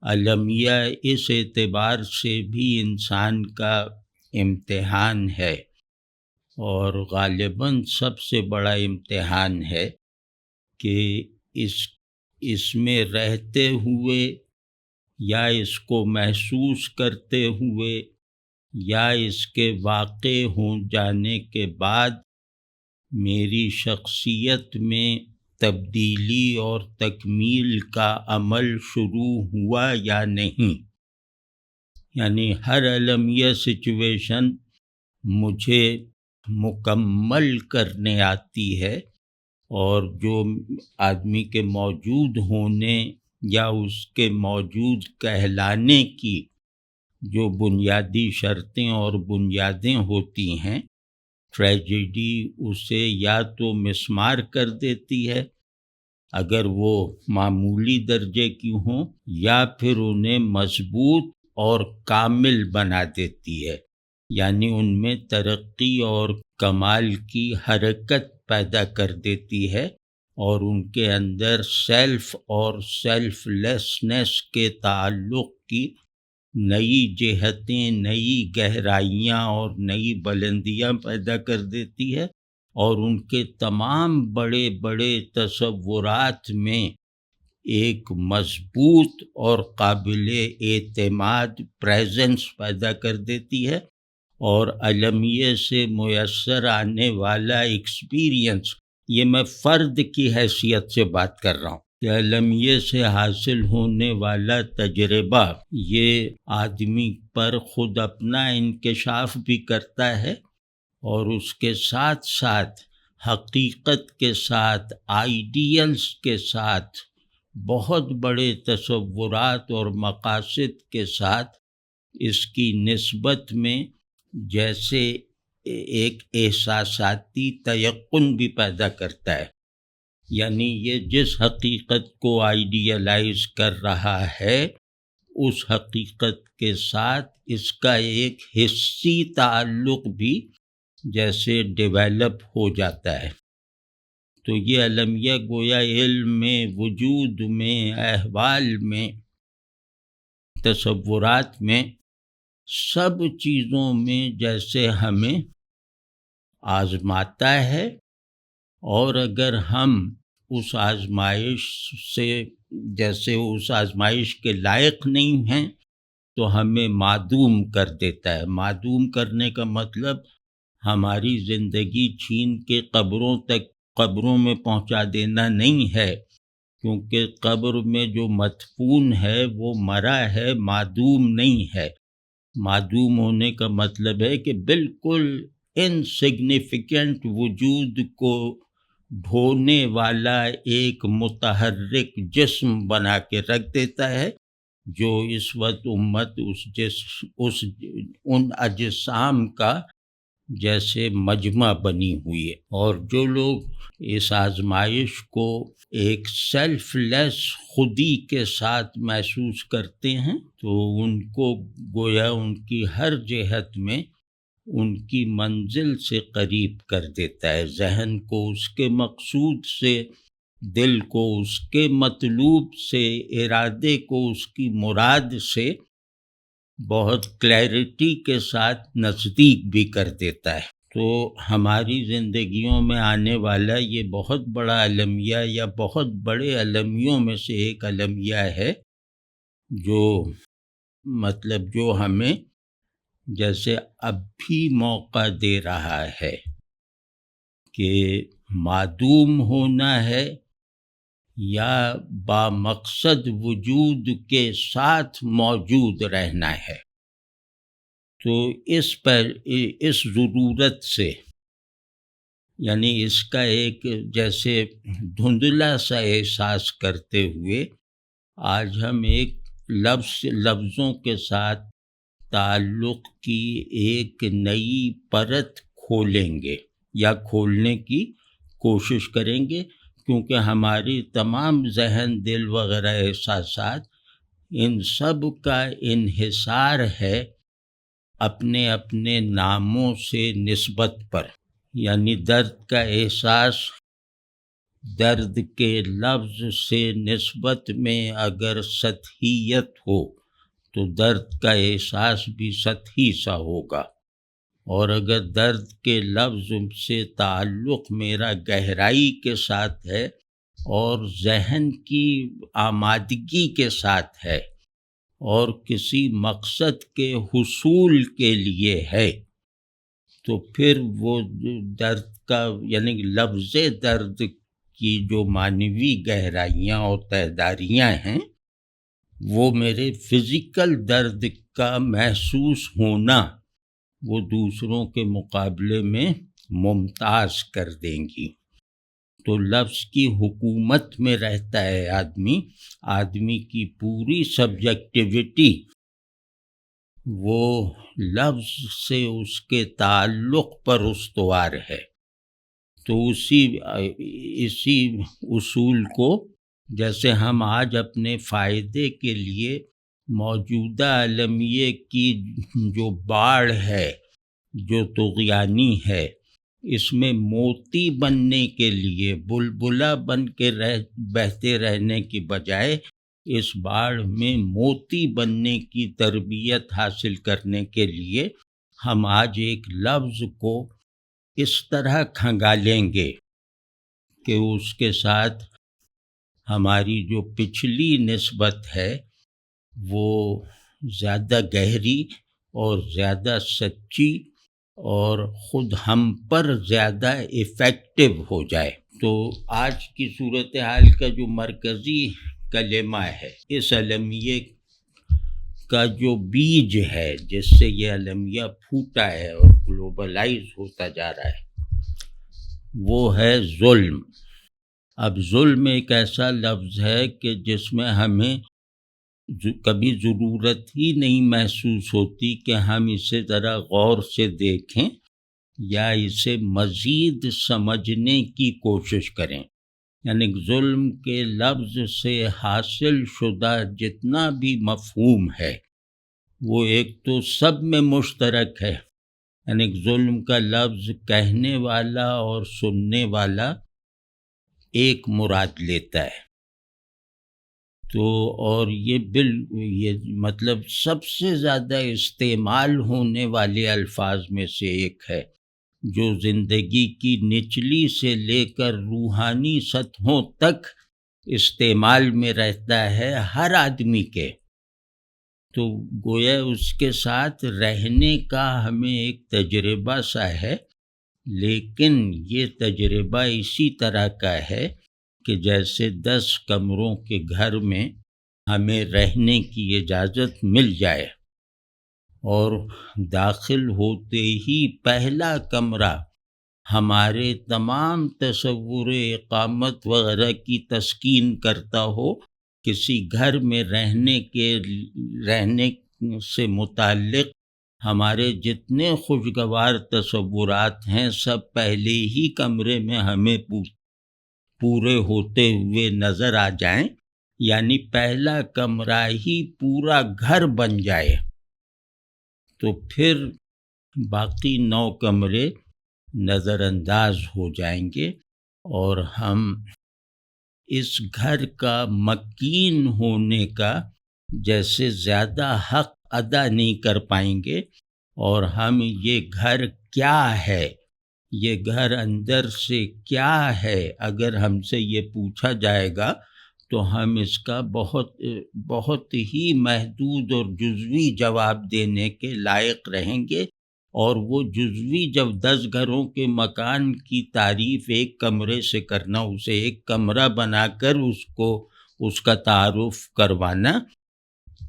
المیہ اس اعتبار سے بھی انسان کا امتحان ہے، اور غالباً سب سے بڑا امتحان ہے کہ اس میں رہتے ہوئے یا اس کو محسوس کرتے ہوئے یا اس کے واقع ہو جانے کے بعد میری شخصیت میں تبدیلی اور تکمیل کا عمل شروع ہوا یا نہیں۔ یعنی ہر المیہ سچویشن مجھے مکمل کرنے آتی ہے، اور جو آدمی کے موجود ہونے یا اس کے موجود کہلانے کی جو بنیادی شرطیں اور بنیادیں ہوتی ہیں، ٹریجڈی اسے یا تو مسمار کر دیتی ہے اگر وہ معمولی درجے کی ہوں، یا پھر انہیں مضبوط اور کامل بنا دیتی ہے، یعنی ان میں ترقی اور کمال کی حرکت پیدا کر دیتی ہے، اور ان کے اندر سیلف اور سیلف لیسنس کے تعلق کی نئی جہتیں، نئی گہرائیاں اور نئی بلندیاں پیدا کر دیتی ہے، اور ان کے تمام بڑے بڑے تصورات میں ایک مضبوط اور قابل اعتماد پریزنس پیدا کر دیتی ہے، اور المیہ سے میسر آنے والا ایکسپیرینس، یہ میں فرد کی حیثیت سے بات کر رہا ہوں کہ المیہ سے حاصل ہونے والا تجربہ یہ آدمی پر خود اپنا انکشاف بھی کرتا ہے، اور اس کے ساتھ ساتھ حقیقت کے ساتھ، آئیڈیلز کے ساتھ، بہت بڑے تصورات اور مقاصد کے ساتھ اس کی نسبت میں جیسے ایک احساساتی تیقن بھی پیدا کرتا ہے۔ یعنی یہ جس حقیقت کو آئیڈیلائز کر رہا ہے، اس حقیقت کے ساتھ اس کا ایک حسی تعلق بھی جیسے ڈیولپ ہو جاتا ہے۔ تو یہ المیہ گویا علم میں، وجود میں، احوال میں، تصورات میں، سب چیزوں میں جیسے ہمیں آزماتا ہے، اور اگر ہم اس آزمائش سے جیسے اس آزمائش کے لائق نہیں ہیں تو ہمیں معدوم کر دیتا ہے۔ معدوم کرنے کا مطلب ہماری زندگی چھین کے قبروں میں پہنچا دینا نہیں ہے، کیونکہ قبر میں جو مدفون ہے وہ مرا ہے، معدوم نہیں ہے۔ معدوم ہونے کا مطلب ہے کہ بالکل انسگنیفیکنٹ وجود کو ڈھونے والا ایک متحرک جسم بنا کے رکھ دیتا ہے، جو اس وقت امت ان اجسام کا جیسے مجمع بنی ہوئی ہے۔ اور جو لوگ اس آزمائش کو ایک سیلف لیس خودی کے ساتھ محسوس کرتے ہیں، تو ان کو گویا ان کی ہر جہت میں ان کی منزل سے قریب کر دیتا ہے، ذہن کو اس کے مقصود سے، دل کو اس کے مطلوب سے، ارادے کو اس کی مراد سے بہت کلیئرٹی کے ساتھ نزدیک بھی کر دیتا ہے۔ تو ہماری زندگیوں میں آنے والا یہ بہت بڑا المیہ یا بہت بڑے المیوں میں سے ایک المیہ ہے، جو ہمیں جیسے اب بھی موقع دے رہا ہے کہ معدوم ہونا ہے یا بامقصد وجود کے ساتھ موجود رہنا ہے۔ تو اس ضرورت سے، یعنی اس کا ایک جیسے دھندلا سا احساس کرتے ہوئے آج ہم ایک لفظوں کے ساتھ تعلق کی ایک نئی پرت کھولیں گے یا کھولنے کی کوشش کریں گے، کیونکہ ہماری تمام ذہن، دل وغیرہ احساسات، ان سب کا انحصار ہے اپنے اپنے ناموں سے نسبت پر۔ یعنی درد کا احساس درد کے لفظ سے نسبت میں اگر سطحیت ہو تو درد کا احساس بھی سطحی سا ہوگا، اور اگر درد کے لفظ سے تعلق میرا گہرائی کے ساتھ ہے اور ذہن کی آمادگی کے ساتھ ہے اور کسی مقصد کے حصول کے لیے ہے، تو پھر وہ درد کا یعنی لفظ درد کی جو معنوی گہرائیاں اور تہداریاں ہیں، وہ میرے فزیکل درد کا محسوس ہونا وہ دوسروں کے مقابلے میں ممتاز کر دیں گی۔ تو لفظ کی حکومت میں رہتا ہے آدمی کی پوری سبجیکٹیوٹی وہ لفظ سے اس کے تعلق پر استوار ہے۔ تو اسی اصول کو جیسے ہم آج اپنے فائدے کے لیے موجودہ عالمیے کی جو باڑھ ہے، جو طغیانی ہے، اس میں موتی بننے کے لیے بلبلہ بن کے بہتے رہنے کی بجائے اس باڑھ میں موتی بننے کی تربیت حاصل کرنے کے لیے ہم آج ایک لفظ کو اس طرح کھنگالیں گے کہ اس کے ساتھ ہماری جو پچھلی نسبت ہے وہ زیادہ گہری اور زیادہ سچی اور خود ہم پر زیادہ ایفیکٹو ہو جائے۔ تو آج کی صورتحال کا جو مرکزی کلمہ ہے، اس المیہ کا جو بیج ہے جس سے یہ المیہ پھوٹا ہے اور گلوبلائز ہوتا جا رہا ہے، وہ ہے ظلم۔ اب ظلم ایک ایسا لفظ ہے کہ جس میں ہمیں کبھی ضرورت ہی نہیں محسوس ہوتی کہ ہم اسے ذرا غور سے دیکھیں یا اسے مزید سمجھنے کی کوشش کریں۔ یعنی ظلم کے لفظ سے حاصل شدہ جتنا بھی مفہوم ہے وہ ایک تو سب میں مشترک ہے، یعنی ظلم کا لفظ کہنے والا اور سننے والا ایک مراد لیتا ہے۔ تو اور یہ مطلب سب سے زیادہ استعمال ہونے والے الفاظ میں سے ایک ہے جو زندگی کی نچلی سے لے کر روحانی سطحوں تک استعمال میں رہتا ہے ہر آدمی کے۔ تو گویا اس کے ساتھ رہنے کا ہمیں ایک تجربہ سا ہے، لیکن یہ تجربہ اسی طرح کا ہے کہ جیسے 10 کمروں کے گھر میں ہمیں رہنے کی اجازت مل جائے اور داخل ہوتے ہی پہلا کمرہ ہمارے تمام تصور اقامت وغیرہ کی تسکین کرتا ہو، کسی گھر میں رہنے سے متعلق ہمارے جتنے خوشگوار تصورات ہیں سب پہلے ہی کمرے میں ہمیں پورے ہوتے ہوئے نظر آ جائیں، یعنی پہلا کمرہ ہی پورا گھر بن جائے، تو پھر باقی 9 کمرے نظر انداز ہو جائیں گے اور ہم اس گھر کا مکین ہونے کا جیسے زیادہ حق ادا نہیں کر پائیں گے، اور ہم یہ گھر کیا ہے، یہ گھر اندر سے کیا ہے، اگر ہم سے یہ پوچھا جائے گا تو ہم اس کا بہت ہی محدود اور جزوی جواب دینے کے لائق رہیں گے، اور وہ جزوی جب 10 گھروں کے مکان کی تعریف ایک کمرے سے کرنا، اسے ایک کمرہ بنا کر اس کا تعارف کروانا،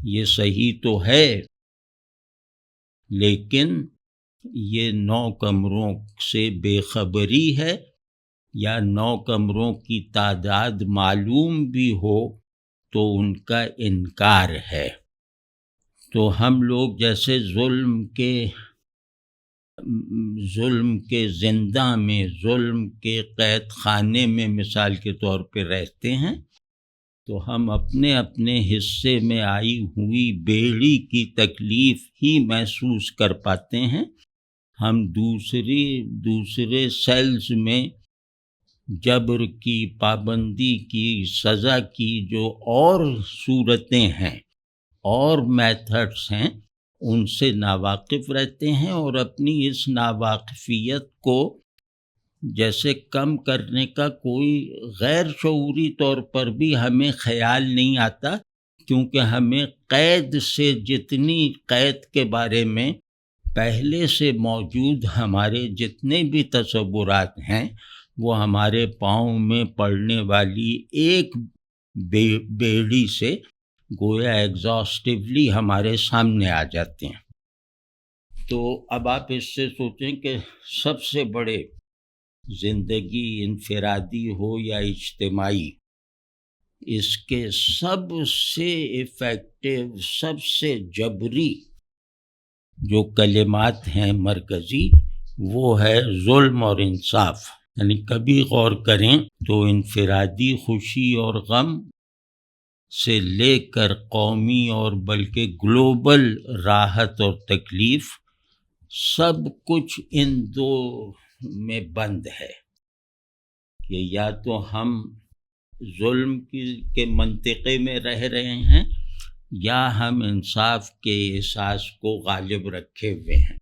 یہ صحیح تو ہے، لیکن یہ 9 کمروں سے بے خبری ہے، یا 9 کمروں کی تعداد معلوم بھی ہو تو ان کا انکار ہے۔ تو ہم لوگ جیسے ظلم کے زندہ میں، ظلم کے قید خانے میں مثال کے طور پہ رہتے ہیں، تو ہم اپنے اپنے حصے میں آئی ہوئی بیڑی کی تکلیف ہی محسوس کر پاتے ہیں۔ ہم دوسرے سیلز میں جبر کی، پابندی کی، سزا کی جو اور صورتیں ہیں اور میتھڈس ہیں ان سے ناواقف رہتے ہیں، اور اپنی اس ناواقفیت کو جیسے کم کرنے کا کوئی غیر شعوری طور پر بھی ہمیں خیال نہیں آتا، کیونکہ ہمیں قید سے جتنی قید کے بارے میں پہلے سے موجود ہمارے جتنے بھی تصورات ہیں وہ ہمارے پاؤں میں پڑنے والی ایک بیڑی سے گویا ایگزاسٹیولی ہمارے سامنے آ جاتے ہیں۔ تو اب آپ اس سے سوچیں کہ سب سے بڑے زندگی انفرادی ہو یا اجتماعی، اس کے سب سے ایفیکٹو، سب سے جبری جو کلمات ہیں مرکزی، وہ ہے ظلم اور انصاف۔ یعنی کبھی غور کریں تو انفرادی خوشی اور غم سے لے کر قومی اور بلکہ گلوبل راحت اور تکلیف، سب کچھ ان دو میں بند ہے کہ یا تو ہم ظلم کے منطقے میں رہ رہے ہیں یا ہم انصاف کے احساس کو غالب رکھے ہوئے ہیں۔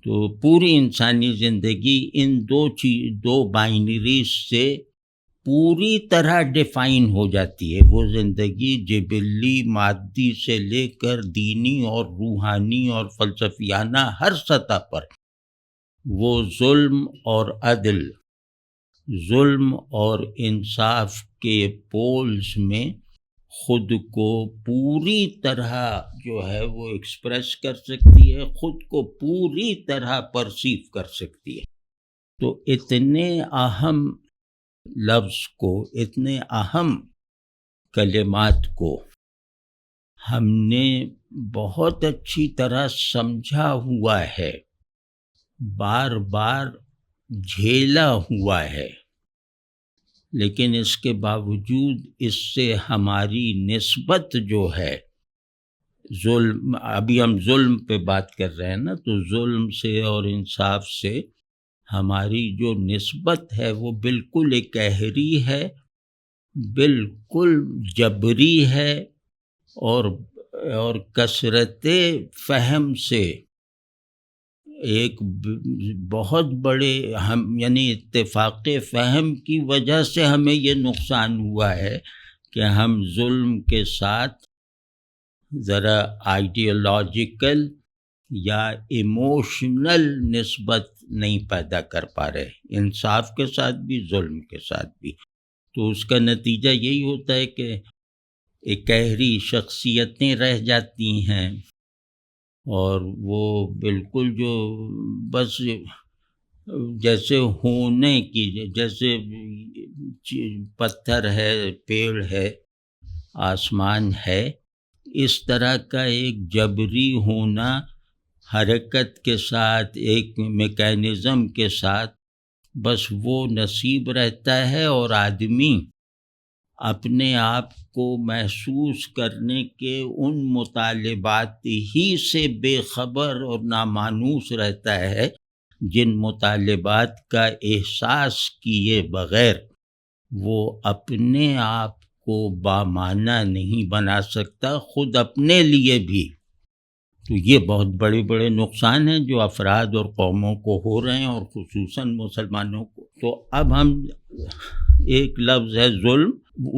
تو پوری انسانی زندگی ان دو بائنریز سے پوری طرح ڈیفائن ہو جاتی ہے۔ وہ زندگی جبلی مادی سے لے کر دینی اور روحانی اور فلسفیانہ ہر سطح پر وہ ظلم اور عدل، ظلم اور انصاف کے پولز میں خود کو پوری طرح جو ہے وہ ایکسپریس کر سکتی ہے، خود کو پوری طرح پرسیو کر سکتی ہے۔ تو اتنے اہم لفظ کو، اتنے اہم کلمات کو ہم نے بہت اچھی طرح سمجھا ہوا ہے، بار بار جھیلا ہوا ہے، لیکن اس کے باوجود اس سے ہماری نسبت جو ہے ظلم، ابھی ہم ظلم پہ بات کر رہے ہیں نا، تو ظلم سے اور انصاف سے ہماری جو نسبت ہے وہ بالکل اکہری ہے، بالکل جبری ہے، اور کثرت فہم سے ایک بہت بڑے یعنی اتفاق فہم کی وجہ سے ہمیں یہ نقصان ہوا ہے کہ ہم ظلم کے ساتھ ذرا آئیڈیالوجیکل یا ایموشنل نسبت نہیں پیدا کر پا رہے، انصاف کے ساتھ بھی ظلم کے ساتھ بھی۔ تو اس کا نتیجہ یہی ہوتا ہے کہ اکہری شخصیتیں رہ جاتی ہیں، اور وہ بالکل جو بس جیسے ہونے کی، جیسے پتھر ہے، پیڑ ہے، آسمان ہے، اس طرح کا ایک جبری ہونا حرکت کے ساتھ، ایک میکینزم کے ساتھ، بس وہ نصیب رہتا ہے، اور آدمی اپنے آپ کو محسوس کرنے کے ان مطالبات ہی سے بے خبر اور نامانوس رہتا ہے جن مطالبات کا احساس کیے بغیر وہ اپنے آپ کو بامعنی نہیں بنا سکتا، خود اپنے لیے بھی۔ تو یہ بہت بڑے بڑے نقصان ہیں جو افراد اور قوموں کو ہو رہے ہیں، اور خصوصاً مسلمانوں کو۔ تو اب ہم ایک لفظ ہے ظلم،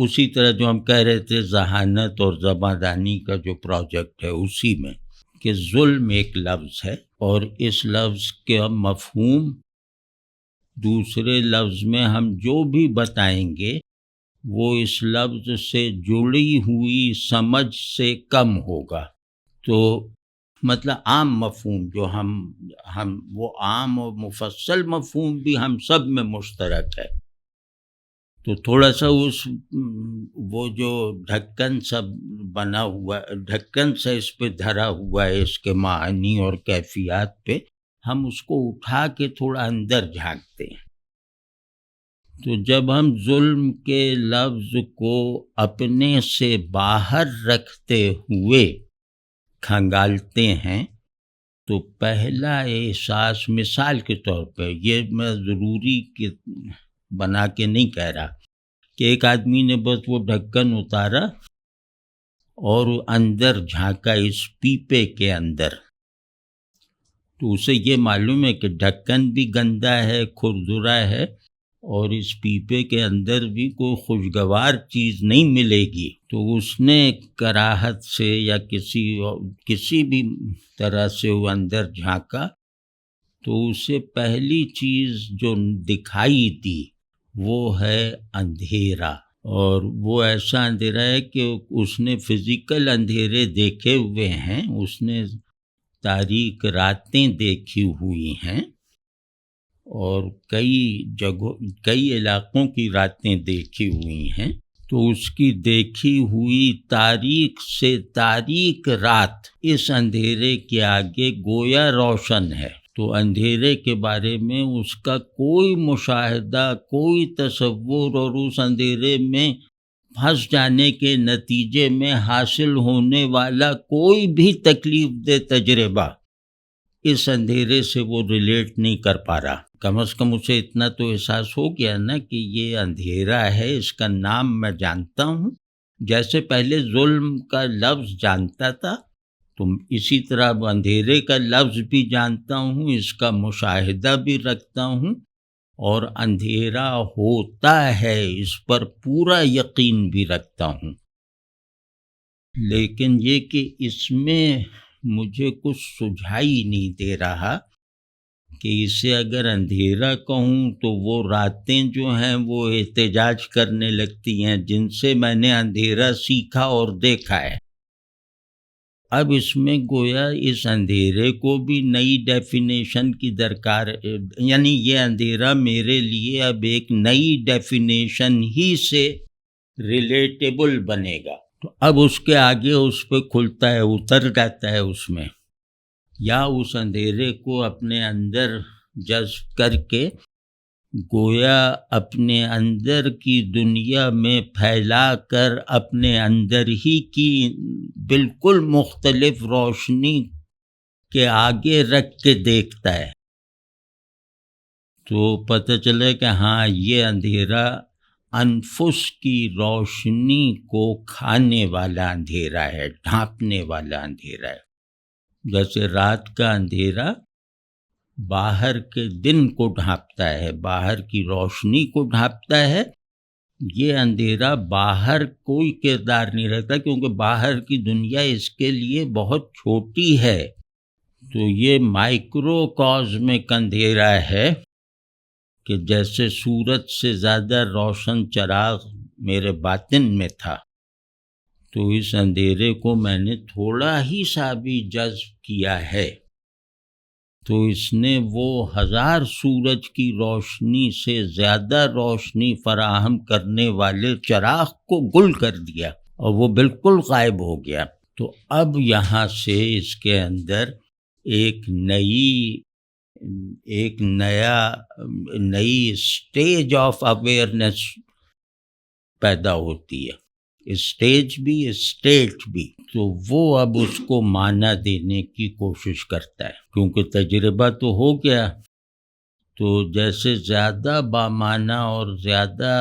اسی طرح جو ہم کہہ رہے تھے ذہانت اور زباندانی کا جو پروجیکٹ ہے اسی میں، کہ ظلم ایک لفظ ہے، اور اس لفظ کا مفہوم دوسرے لفظ میں ہم جو بھی بتائیں گے وہ اس لفظ سے جڑی ہوئی سمجھ سے کم ہوگا۔ تو مطلب عام مفہوم جو ہم وہ عام اور مفصل مفہوم بھی ہم سب میں مشترک ہے، تو تھوڑا سا وہ جو ڈھکن سا بنا ہوا، ڈھکن سے اس پہ دھرا ہوا ہے، اس کے معنی اور کیفیات پہ، ہم اس کو اٹھا کے تھوڑا اندر جھانکتے ہیں۔ تو جب ہم ظلم کے لفظ کو اپنے سے باہر رکھتے ہوئے کھنگالتے ہیں تو پہلا احساس، مثال کے طور پہ یہ میں ضروری کہ بنا کے نہیں کہہ رہا، کہ ایک آدمی نے بس وہ ڈھکن اتارا اور اندر جھانکا اس پیپے کے اندر، تو اسے یہ معلوم ہے کہ ڈھکن بھی گندا ہے، کھردرا ہے، اور اس پیپے کے اندر بھی کوئی خوشگوار چیز نہیں ملے گی، تو اس نے کراہت سے یا کسی بھی طرح سے وہ اندر جھانکا، تو اسے پہلی چیز جو دکھائی دی وہ ہے اندھیرا، اور وہ ایسا اندھیرا ہے کہ اس نے فزیکل اندھیرے دیکھے ہوئے ہیں، اس نے تاریک راتیں دیکھی ہوئی ہیں، اور کئی علاقوں کی راتیں دیکھی ہوئی ہیں، تو اس کی دیکھی ہوئی تاریک سے تاریک رات اس اندھیرے کے آگے گویا روشن ہے، تو اندھیرے کے بارے میں اس کا کوئی مشاہدہ، کوئی تصور، اور اس اندھیرے میں پھنس جانے کے نتیجے میں حاصل ہونے والا کوئی بھی تکلیف دہ تجربہ اس اندھیرے سے وہ ریلیٹ نہیں کر پا رہا۔ کم از کم اسے اتنا تو احساس ہو گیا نا کہ یہ اندھیرا ہے، اس کا نام میں جانتا ہوں، جیسے پہلے ظلم کا لفظ جانتا تھا، تو اسی طرح اندھیرے کا لفظ بھی جانتا ہوں، اس کا مشاہدہ بھی رکھتا ہوں، اور اندھیرا ہوتا ہے اس پر پورا یقین بھی رکھتا ہوں، لیکن یہ کہ اس میں مجھے کچھ سجھائی نہیں دے رہا کہ اسے اگر اندھیرا کہوں تو وہ راتیں جو ہیں وہ احتجاج کرنے لگتی ہیں جن سے میں نے اندھیرا سیکھا اور دیکھا ہے۔ اب اس میں گویا اس اندھیرے کو بھی نئی ڈیفینیشن کی درکار، یعنی یہ اندھیرا میرے لیے اب ایک نئی ڈیفینیشن ہی سے ریلیٹیبل بنے گا، تو اب اس کے آگے اس پہ کھلتا ہے، اتر جاتا ہے اس میں، یا اس اندھیرے کو اپنے اندر جذب کر کے گویا اپنے اندر کی دنیا میں پھیلا کر اپنے اندر ہی کی بالکل مختلف روشنی کے آگے رکھ کے دیکھتا ہے، تو پتہ چلے کہ ہاں یہ اندھیرا انفس کی روشنی کو کھانے والا اندھیرا ہے، ڈھانپنے والا اندھیرا ہے، جیسے رات کا اندھیرا باہر کے دن کو ڈھانپتا ہے، باہر کی روشنی کو ڈھانپتا ہے، یہ اندھیرا باہر کوئی کردار نہیں رکھتا، کیونکہ باہر کی دنیا اس کے لیے بہت چھوٹی ہے، تو یہ مائکرو کاسمک اندھیرا ہے کہ جیسے سورج سے زیادہ روشن چراغ میرے باطن میں تھا، تو اس اندھیرے کو میں نے تھوڑا ہی سا بھی جذب کیا ہے، تو اس نے وہ 1000 سورج کی روشنی سے زیادہ روشنی فراہم کرنے والے چراغ کو گل کر دیا، اور وہ بالکل غائب ہو گیا، تو اب یہاں سے اس کے اندر ایک نئی اسٹیج آف اویئرنیس پیدا ہوتی ہے، اسٹیج بھی اسٹیٹ بھی، تو وہ اب اس کو معنی دینے کی کوشش کرتا ہے، کیونکہ تجربہ تو ہو گیا، تو جیسے زیادہ بامعنی اور زیادہ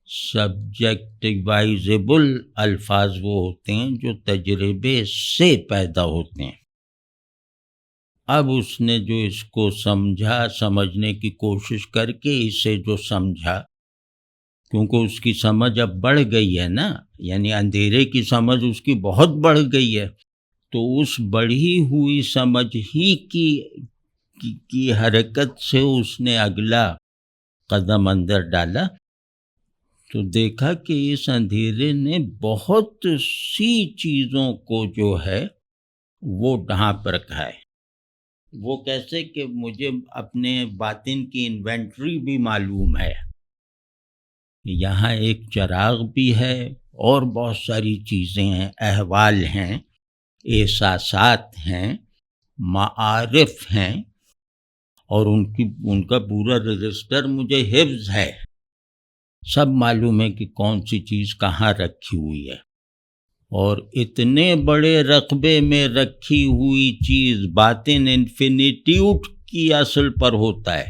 سبجیکٹیوائزیبل الفاظ وہ ہوتے ہیں جو تجربے سے پیدا ہوتے ہیں۔ اب اس نے جو اس کو سمجھنے کی کوشش کر کے اسے جو سمجھا، کیونکہ اس کی سمجھ اب بڑھ گئی ہے نا، یعنی اندھیرے کی سمجھ اس کی بہت بڑھ گئی ہے، تو اس بڑھی ہوئی سمجھ ہی کی حرکت سے اس نے اگلا قدم اندر ڈالا، تو دیکھا کہ اس اندھیرے نے بہت سی چیزوں کو جو ہے وہ ڈھانپ رکھا ہے۔ وہ کیسے کہ مجھے اپنے باطن کی انوینٹری بھی معلوم ہے، یہاں ایک چراغ بھی ہے اور بہت ساری چیزیں ہیں، احوال ہیں، احساسات ہیں، معارف ہیں، اور ان کا پورا رجسٹر مجھے حفظ ہے، سب معلوم ہے کہ کون سی چیز کہاں رکھی ہوئی ہے، اور اتنے بڑے رقبے میں رکھی ہوئی چیز باطن انفینیٹیوڈ کی اصل پر ہوتا ہے،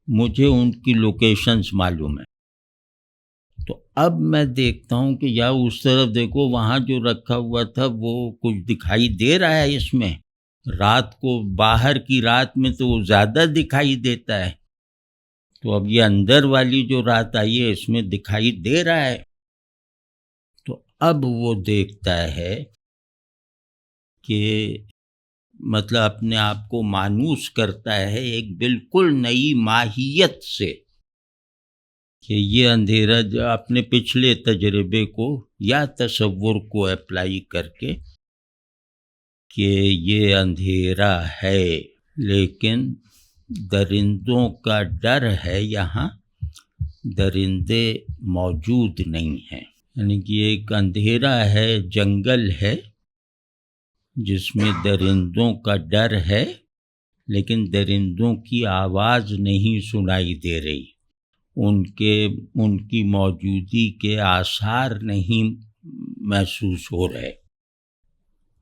مجھے ان کی لوکیشنز معلوم ہیں. تو اب میں دیکھتا ہوں کہ یا اس طرف دیکھو وہاں جو رکھا ہوا تھا وہ کچھ دکھائی دے رہا ہے اس میں، رات کو باہر کی رات میں تو وہ زیادہ دکھائی دیتا ہے، تو اب یہ اندر والی جو رات آئی ہے اس میں دکھائی دے رہا ہے. تو اب وہ دیکھتا ہے کہ مطلب اپنے آپ کو مانوس کرتا ہے ایک بالکل نئی ماہیت سے، کہ یہ اندھیرا جو اپنے پچھلے تجربے کو یا تصور کو اپلائی کر کے کہ یہ اندھیرا ہے، لیکن درندوں کا ڈر ہے، یہاں درندے موجود نہیں ہیں. یعنی کہ ایک اندھیرا ہے، جنگل ہے جس میں درندوں کا ڈر ہے، لیکن درندوں کی آواز نہیں سنائی دے رہی، ان کی موجودگی کے آثار نہیں محسوس ہو رہے.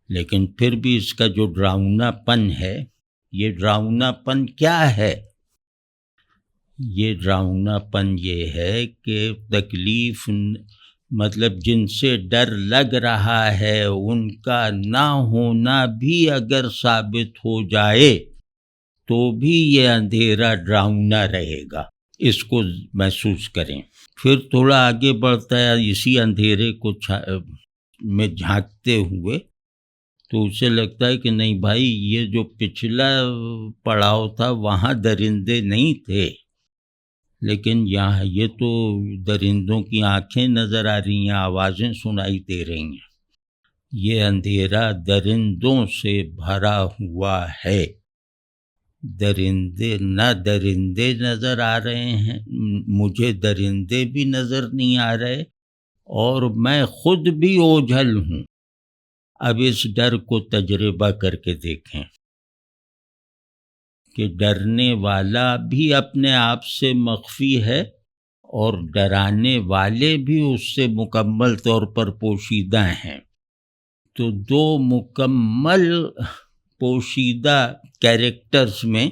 لیکن پھر بھی اس کا جو ڈراؤنا پن ہے، یہ ڈراؤنا پن کیا ہے؟ یہ ڈراؤنا پن یہ ہے کہ تکلیف مطلب جن سے ڈر لگ رہا ہے ان کا نہ ہونا بھی اگر ثابت ہو جائے تو بھی یہ اندھیرا ڈراؤنا رہے گا. اس کو محسوس کریں. پھر تھوڑا آگے بڑھتا ہے اسی اندھیرے کو میں جھانکتے ہوئے، تو اسے لگتا ہے کہ نہیں بھائی، یہ جو پچھلا پڑاؤ تھا وہاں درندے نہیں تھے، لیکن یہاں یہ تو درندوں کی آنکھیں نظر آ رہی ہیں، آوازیں سنائی دے رہی ہیں. یہ اندھیرا درندوں سے بھرا ہوا ہے. درندے نظر آ رہے ہیں، مجھے درندے بھی نظر نہیں آ رہے، اور میں خود بھی اوجھل ہوں. اب اس ڈر کو تجربہ کر کے دیکھیں کہ ڈرنے والا بھی اپنے آپ سے مخفی ہے اور ڈرانے والے بھی اس سے مکمل طور پر پوشیدہ ہیں. تو دو مکمل پوشیدہ کیریکٹرز میں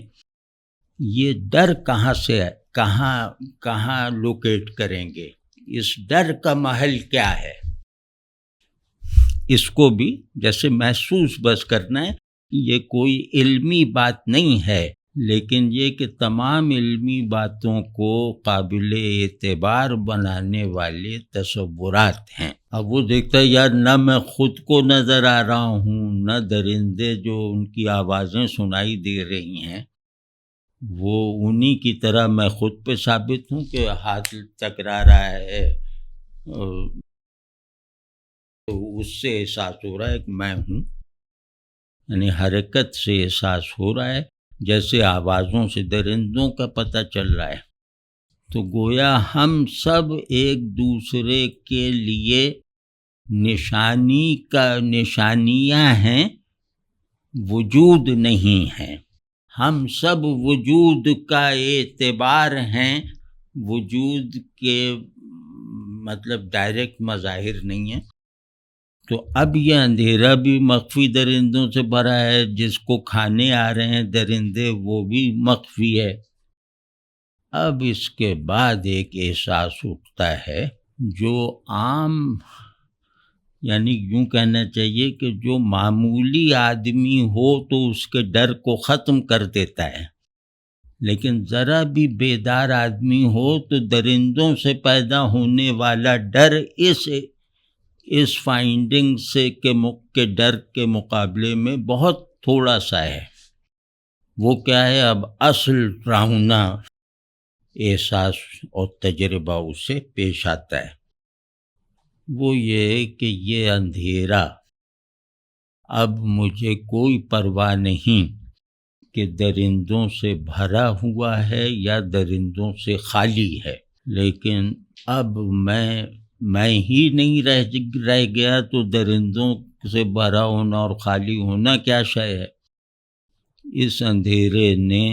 یہ ڈر کہاں سے ہے، کہاں لوکیٹ کریں گے؟ اس ڈر کا محل کیا ہے؟ اس کو بھی جیسے محسوس بس کرنا ہے. یہ کوئی علمی بات نہیں ہے، لیکن یہ کہ تمام علمی باتوں کو قابل اعتبار بنانے والے تصورات ہیں. اب وہ دیکھتا ہے یار، نہ میں خود کو نظر آ رہا ہوں، نہ درندے جو ان کی آوازیں سنائی دے رہی ہیں وہ انہی کی طرح میں خود پہ ثابت ہوں کہ ہاتھ ٹکرا رہا ہے، اس سے احساس ہو رہا ہے کہ میں ہوں. یعنی حرکت سے احساس ہو رہا ہے، جیسے آوازوں سے درندوں کا پتہ چل رہا ہے. تو گویا ہم سب ایک دوسرے کے لیے نشانیاں ہیں، وجود نہیں ہیں. ہم سب وجود کا اعتبار ہیں، وجود کے مطلب ڈائریکٹ مظاہر نہیں ہیں. تو اب یہ اندھیرا بھی مخفی درندوں سے بھرا ہے، جس کو کھانے آ رہے ہیں درندے وہ بھی مخفی ہے. اب اس کے بعد ایک احساس اٹھتا ہے جو عام، یعنی یوں کہنا چاہیے کہ جو معمولی آدمی ہو تو اس کے ڈر کو ختم کر دیتا ہے، لیکن ذرا بھی بیدار آدمی ہو تو درندوں سے پیدا ہونے والا ڈر اس فائنڈنگ سے کہ ڈر کے مقابلے میں بہت تھوڑا سا ہے. وہ کیا ہے؟ اب اصل ڈراؤنا احساس اور تجربہ اس سے پیش آتا ہے. وہ یہ ہے کہ یہ اندھیرا، اب مجھے کوئی پرواہ نہیں کہ درندوں سے بھرا ہوا ہے یا درندوں سے خالی ہے، لیکن اب میں ہی نہیں رہ گیا تو درندوں سے بھرا ہونا اور خالی ہونا کیا شے ہے؟ اس اندھیرے نے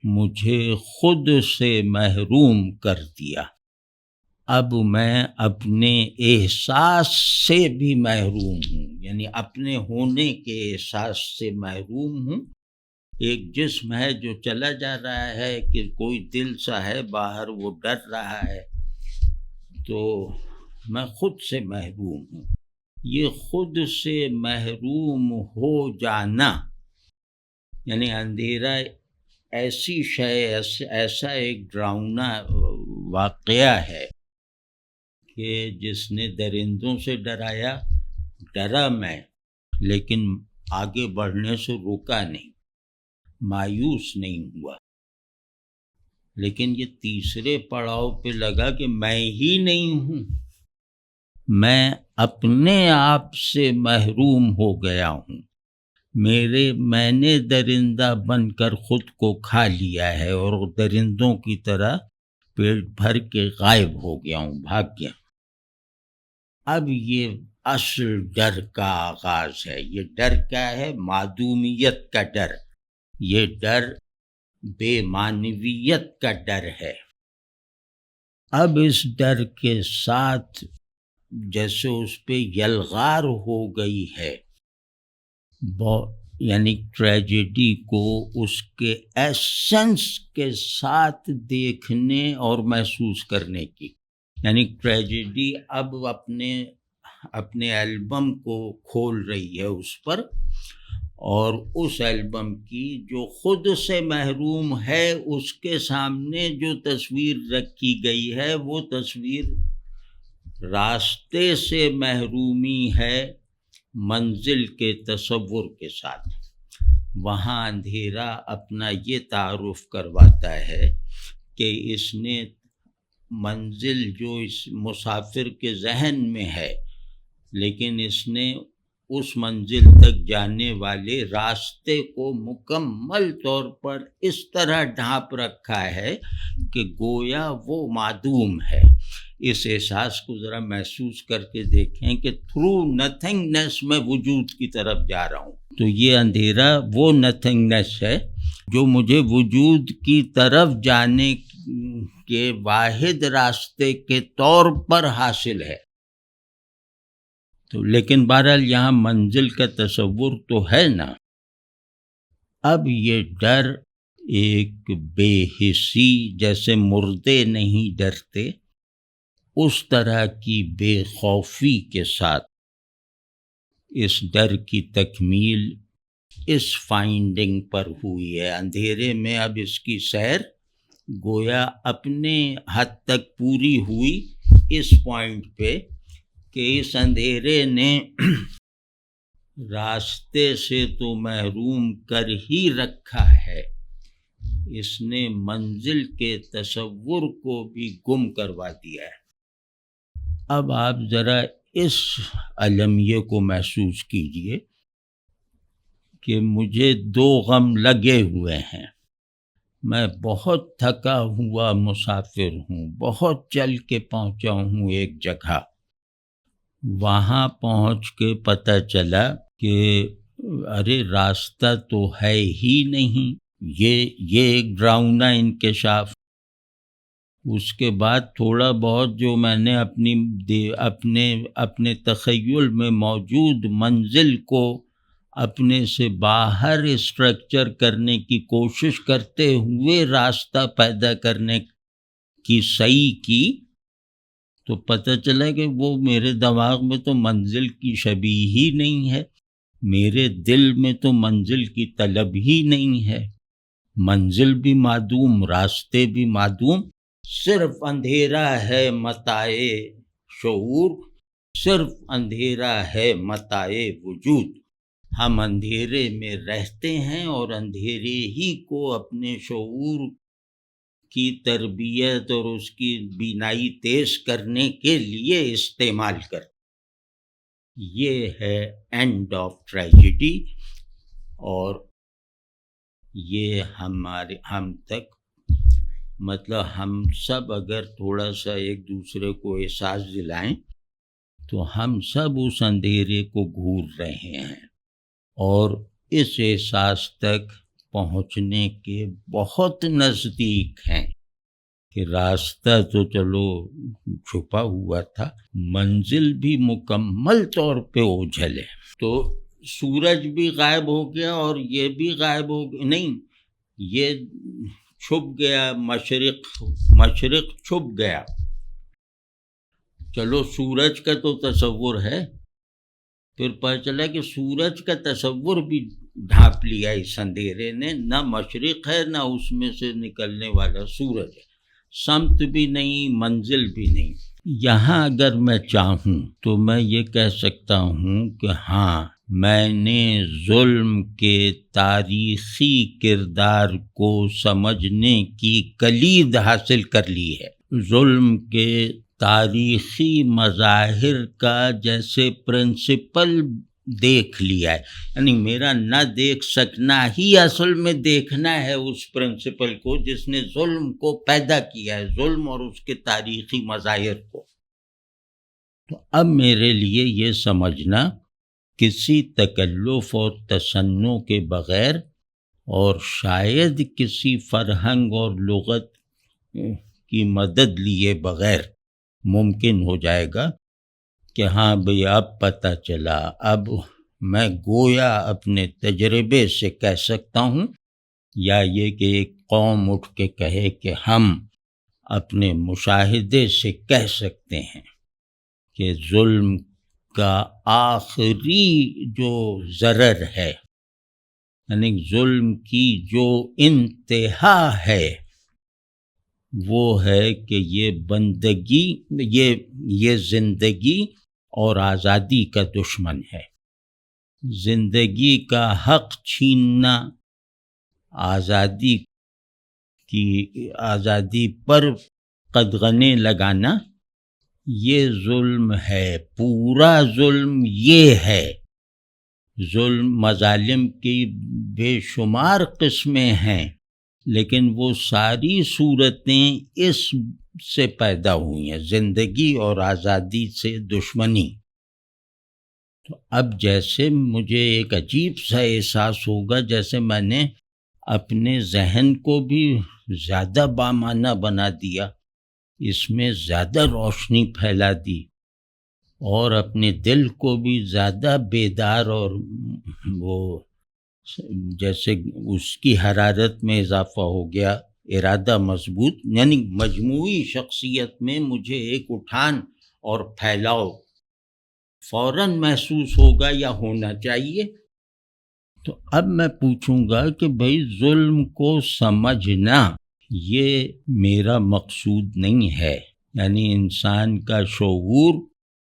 مجھے خود سے محروم کر دیا. اب میں اپنے احساس سے بھی محروم ہوں، یعنی اپنے ہونے کے احساس سے محروم ہوں. ایک جسم ہے جو چلا جا رہا ہے کہ کوئی دل سا ہے باہر وہ ڈر رہا ہے، تو میں خود سے محروم ہوں۔ یہ خود سے محروم ہو جانا یعنی اندھیرا ایسی شے، ایسا ایک ڈراؤنا واقعہ ہے کہ جس نے درندوں سے ڈرا میں، لیکن آگے بڑھنے سے روکا نہیں، مایوس نہیں ہوا۔ لیکن یہ تیسرے پڑاؤ پہ لگا کہ میں ہی نہیں ہوں، میں اپنے آپ سے محروم ہو گیا ہوں، میں نے درندہ بن کر خود کو کھا لیا ہے اور درندوں کی طرح پیٹ بھر کے غائب ہو گیا ہوں، بھاگ گیا۔ اب یہ اصل ڈر کا آغاز ہے۔ یہ ڈر کیا ہے؟ معدومیت کا ڈر، یہ ڈر بے معنویت کا ڈر ہے۔ اب اس ڈر کے ساتھ جیسے اس پہ یلغار ہو گئی ہے، یعنی ٹریجڈی کو اس کے ایسنس کے ساتھ دیکھنے اور محسوس کرنے کی، یعنی ٹریجڈی اب اپنے البم کو کھول رہی ہے اس پر، اور اس البم کی جو خود سے محروم ہے اس کے سامنے جو تصویر رکھی گئی ہے وہ تصویر راستے سے محرومی ہے منزل کے تصور کے ساتھ۔ وہاں اندھیرا اپنا یہ تعارف کرواتا ہے کہ اس نے منزل جو اس مسافر کے ذہن میں ہے، لیکن اس نے اس منزل تک جانے والے راستے کو مکمل طور پر اس طرح ڈھانپ رکھا ہے کہ گویا وہ معدوم ہے۔ اس احساس کو ذرا محسوس کر کے دیکھیں کہ تھرو نتھنگنیس میں وجود کی طرف جا رہا ہوں۔ تو یہ اندھیرا وہ نتھنگنیس ہے جو مجھے وجود کی طرف جانے کے واحد راستے کے طور پر حاصل ہے۔ تو لیکن بہرحال یہاں منزل کا تصور تو ہے نا۔ اب یہ ڈر ایک بے حسی، جیسے مردے نہیں ڈرتے، اس طرح کی بے خوفی کے ساتھ اس ڈر کی تکمیل اس فائنڈنگ پر ہوئی ہے۔ اندھیرے میں اب اس کی سیر گویا اپنے حد تک پوری ہوئی اس پوائنٹ پہ کہ اس اندھیرے نے راستے سے تو محروم کر ہی رکھا ہے، اس نے منزل کے تصور کو بھی گم کروا دیا ہے۔ اب آپ ذرا اس المیہ کو محسوس کیجئے کہ مجھے دو غم لگے ہوئے ہیں۔ میں بہت تھکا ہوا مسافر ہوں، بہت چل کے پہنچا ہوں ایک جگہ، وہاں پہنچ کے پتہ چلا کہ ارے راستہ تو ہے ہی نہیں۔ یہ ایک ڈراؤنا انکشاف۔ اس کے بعد تھوڑا بہت جو میں نے اپنے تخیل میں موجود منزل کو اپنے سے باہر اسٹرکچر کرنے کی کوشش کرتے ہوئے راستہ پیدا کرنے کی سعی کی، تو پتہ چلا کہ وہ میرے دماغ میں تو منزل کی شبیہ ہی نہیں ہے، میرے دل میں تو منزل کی طلب ہی نہیں ہے۔ منزل بھی معدوم، راستے بھی معدوم، صرف اندھیرا ہے متاع شعور، صرف اندھیرا ہے متاع وجود۔ ہم اندھیرے میں رہتے ہیں اور اندھیرے ہی کو اپنے شعور کی تربیت اور اس کی بینائی تیز کرنے کے لیے استعمال کرتے۔ یہ ہے اینڈ آف ٹریجڈی، اور یہ ہم تک مطلب ہم سب اگر تھوڑا سا ایک دوسرے کو احساس دلائیں تو ہم سب اس اندھیرے کو گھور رہے ہیں اور اس احساس تک پہنچنے کے بہت نزدیک ہیں کہ راستہ تو چلو چھپا ہوا تھا، منزل بھی مکمل طور پہ اوجھل ہے۔ تو سورج بھی غائب ہو گیا اور یہ بھی غائب ہو گیا، نہیں، یہ چھپ گیا، مشرق چھپ گیا. چلو سورج کا تو تصور ہے، پھر پتہ چلا کہ سورج کا تصور بھی ڈھانپ لیا اس اندھیرے نے، نہ مشرق ہے نہ اس میں سے نکلنے والا سورج ہے، سمت بھی نہیں، منزل بھی نہیں. یہاں اگر میں چاہوں تو میں یہ کہہ سکتا ہوں کہ ہاں، میں نے ظلم کے تاریخی کردار کو سمجھنے کی کلید حاصل کر لی ہے. ظلم کے تاریخی مظاہر کا جیسے پرنسپل دیکھ لیا ہے، یعنی میرا نہ دیکھ سکنا ہی اصل میں دیکھنا ہے اس پرنسپل کو جس نے ظلم کو پیدا کیا ہے، ظلم اور اس کے تاریخی مظاہر کو. تو اب میرے لیے یہ سمجھنا کسی تکلف اور تصنع کے بغیر اور شاید کسی فرہنگ اور لغت کی مدد لیے بغیر ممکن ہو جائے گا کہ ہاں بھئی اب پتہ چلا، اب میں گویا اپنے تجربے سے کہہ سکتا ہوں، یا یہ کہ ایک قوم اٹھ کے کہے کہ ہم اپنے مشاہدے سے کہہ سکتے ہیں کہ ظلم کا آخری جو ضرر ہے، یعنی ظلم کی جو انتہا ہے، وہ ہے کہ یہ بندگی، یہ زندگی اور آزادی کا دشمن ہے. زندگی کا حق چھیننا، آزادی پر قدغنیں لگانا، یہ ظلم ہے. پورا ظلم یہ ہے. ظلم، مظالم کی بے شمار قسمیں ہیں، لیکن وہ ساری صورتیں اس سے پیدا ہوئی ہیں، زندگی اور آزادی سے دشمنی. تو اب جیسے مجھے ایک عجیب سا احساس ہوگا، جیسے میں نے اپنے ذہن کو بھی زیادہ بامعنی بنا دیا، اس میں زیادہ روشنی پھیلا دی، اور اپنے دل کو بھی زیادہ بیدار اور وہ جیسے اس کی حرارت میں اضافہ ہو گیا، ارادہ مضبوط، یعنی مجموعی شخصیت میں مجھے ایک اٹھان اور پھیلاؤ فوراً محسوس ہوگا یا ہونا چاہیے. تو اب میں پوچھوں گا کہ بھئی ظلم کو سمجھنا یہ میرا مقصود نہیں ہے، یعنی انسان کا شعور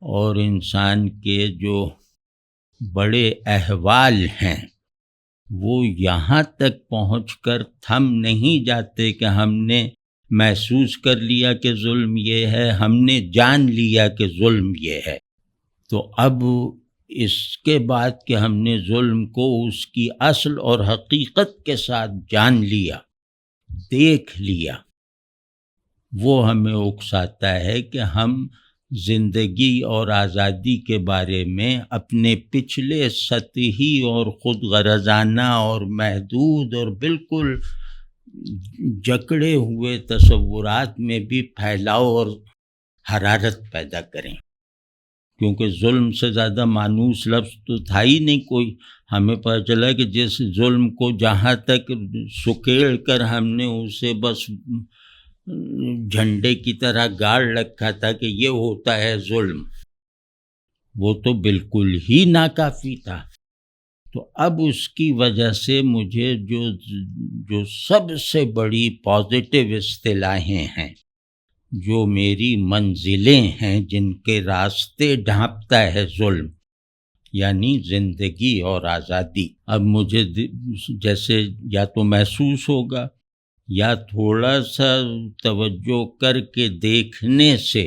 اور انسان کے جو بڑے احوال ہیں وہ یہاں تک پہنچ کر تھم نہیں جاتے کہ ہم نے محسوس کر لیا کہ ظلم یہ ہے، ہم نے جان لیا کہ ظلم یہ ہے. تو اب اس کے بعد کہ ہم نے ظلم کو اس کی اصل اور حقیقت کے ساتھ جان لیا، دیکھ لیا، وہ ہمیں اکساتا ہے کہ ہم زندگی اور آزادی کے بارے میں اپنے پچھلے سطحی اور خود غرضانہ اور محدود اور بالکل جکڑے ہوئے تصورات میں بھی پھیلاؤ اور حرارت پیدا کریں، کیونکہ ظلم سے زیادہ مانوس لفظ تو تھا ہی نہیں کوئی. ہمیں پتہ چلا کہ جس ظلم کو جہاں تک سکیڑ کر ہم نے اسے بس جھنڈے کی طرح گاڑ رکھا تھا کہ یہ ہوتا ہے ظلم، وہ تو بالکل ہی ناکافی تھا. تو اب اس کی وجہ سے مجھے جو سب سے بڑی پازیٹیو اصطلاحیں ہیں، جو میری منزلیں ہیں، جن کے راستے ڈھانپتا ہے ظلم، یعنی زندگی اور آزادی، اب مجھے جیسے یا تو محسوس ہوگا یا تھوڑا سا توجہ کر کے دیکھنے سے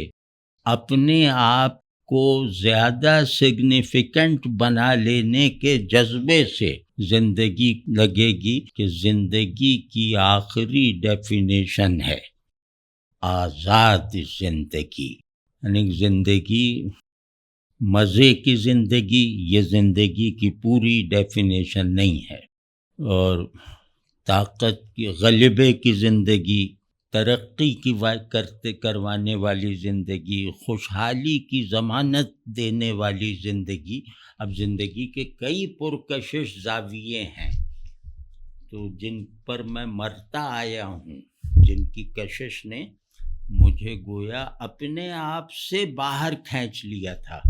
اپنے آپ کو زیادہ سگنیفیکنٹ بنا لینے کے جذبے سے زندگی لگے گی کہ زندگی کی آخری ڈیفینیشن ہے آزاد زندگی. یعنی زندگی، مزے کی زندگی، یہ زندگی کی پوری ڈیفینیشن نہیں ہے، اور طاقت کی، غلبے کی زندگی ترقی کی کروانے والی زندگی، خوشحالی کی ضمانت دینے والی زندگی. اب زندگی کے کئی پرکشش زاویے ہیں تو جن پر میں مرتا آیا ہوں، جن کی کشش نے مجھے گویا اپنے آپ سے باہر کھینچ لیا تھا.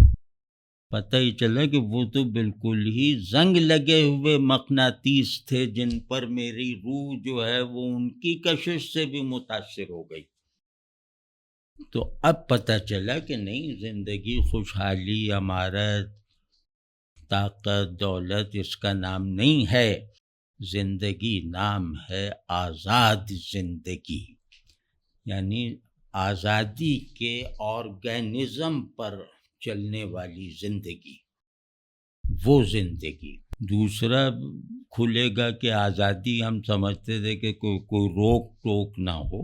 پتہ ہی چلا کہ وہ تو بالکل ہی زنگ لگے ہوئے مقناطیس تھے جن پر میری روح جو ہے وہ ان کی کشش سے بھی متاثر ہو گئی. تو اب پتہ چلا کہ نہیں، زندگی خوشحالی، امارت، طاقت، دولت اس کا نام نہیں ہے. زندگی نام ہے آزاد زندگی، یعنی آزادی کے آرگینزم پر چلنے والی زندگی، وہ زندگی. دوسرا کھلے گا کہ آزادی ہم سمجھتے تھے کہ کوئی روک ٹوک نہ ہو،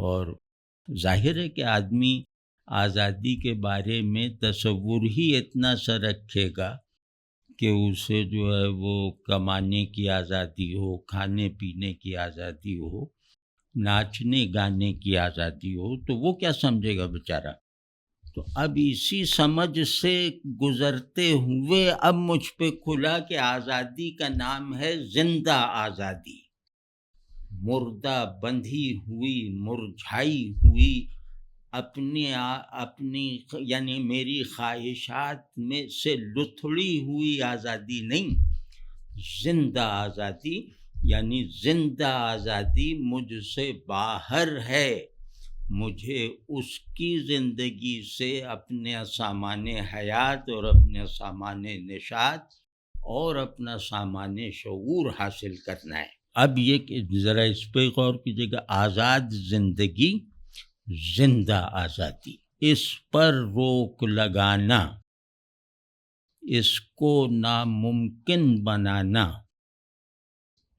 اور ظاہر ہے کہ آدمی آزادی کے بارے میں تصور ہی اتنا سا رکھے گا کہ اسے جو ہے وہ کمانے کی آزادی ہو، کھانے پینے کی آزادی ہو، ناچنے گانے کی آزادی ہو، تو وہ کیا سمجھے گا بیچارہ. تو اب اسی سمجھ سے گزرتے ہوئے اب مجھ پہ کھلا کہ آزادی کا نام ہے زندہ آزادی. مردہ بندھی ہوئی، مرجھائی ہوئی، اپنی یعنی میری خواہشات میں سے لتھڑی ہوئی آزادی نہیں، زندہ آزادی. یعنی زندہ آزادی مجھ سے باہر ہے. مجھے اس کی زندگی سے اپنے سامان حیات اور اپنے سامان نشاط اور اپنا سامان شعور حاصل کرنا ہے. اب یہ کہ ذرا اس پہ غور کیجیے گا، آزاد زندگی، زندہ آزادی، اس پر روک لگانا، اس کو ناممکن بنانا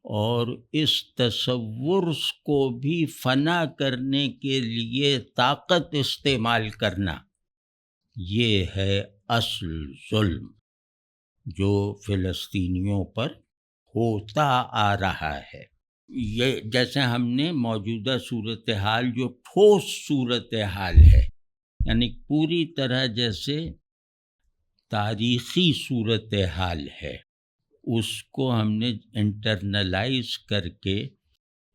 اور اس تصور کو بھی فنا کرنے کے لیے طاقت استعمال کرنا، یہ ہے اصل ظلم جو فلسطینیوں پر ہوتا آ رہا ہے. یہ جیسے ہم نے موجودہ صورتحال جو ٹھوس صورتحال ہے، یعنی پوری طرح جیسے تاریخی صورتحال ہے، اس کو ہم نے انٹرنلائز کر کے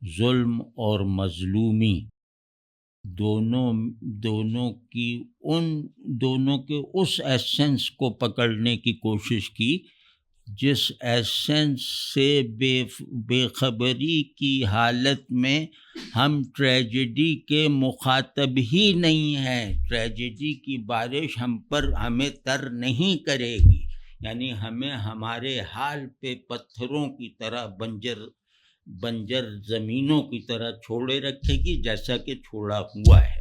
ظلم اور مظلومی دونوں کے اس ایسنس کو پکڑنے کی کوشش کی جس ایسنس سے بے خبری کی حالت میں ہم ٹریجڈی کے مخاطب ہی نہیں ہیں. ٹریجڈی کی بارش ہمیں تر نہیں کرے گی، یعنی ہمیں ہمارے حال پہ پتھروں کی طرح بنجر زمینوں کی طرح چھوڑے رکھے گی جیسا کہ چھوڑا ہوا ہے.